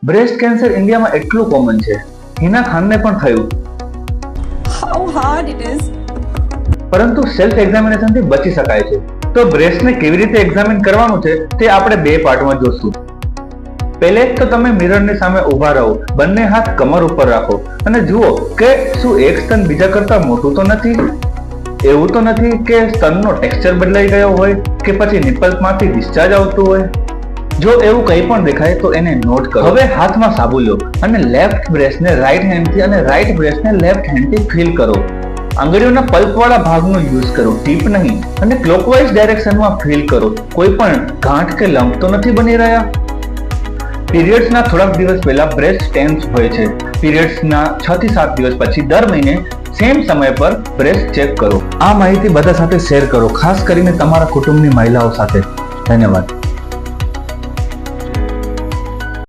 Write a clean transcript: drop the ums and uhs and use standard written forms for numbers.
Breast cancer ઇન્ડિયામાં એટલું common છે, હિના ખાનને પણ થયું. How hard it is. પરંતુ સેલ્ફ એક્ઝામિનેશનથી બચી શકાય છે. તો બ્રેસ્ટને કેવી રીતે એક્ઝામિન કરવાનું છે તે આપણે 2 પાર્ટમાં જોશું. પહેલે તો તમે મિરરની સામે ઊભા રહો, બંને હાથ કમર ઉપર રાખો અને જુઓ કે શું એક સ્તન બીજા કરતા મોટું તો નથી. એવું તો નથી કે સ્તનનો ટેક્સચર બદલાઈ ગયો હોય કે પછી નિપલ્સમાંથી ડિસ્ચાર્જ આવતું હોય. જો એવું કંઈ પણ દેખાય તો એને નોટ કરો. હવે હાથમાં સાબુ લો અને લેફ્ટ બ્રેસ્ટને રાઈટ હેન્ડથી અને રાઈટ બ્રેસ્ટને લેફ્ટ હેન્ડથી ફીલ કરો. આંગળીઓના પલ્પવાળા ભાગનો યુઝ કરો, ટીપ નહીં, અને ક્લોકવાઇઝ ડાયરેક્શનમાં ફીલ કરો. કોઈ પણ ગાંઠ કે લંપ તો નથી બની રહ્યા. પીરિયડ્સના થોડાક દિવસ પહેલા બ્રેસ્ટ ટેન્સ હોય છે. પીરિયડ્સના 6 થી 7 દિવસ પછી દર મહિને સેમ સમય પર બ્રેસ્ટ ચેક કરો. આ માહિતી બધા સાથે શેર કરો, ખાસ કરીને તમારા કુટુંબની મહિલાઓ સાથે. ધન્યવાદ.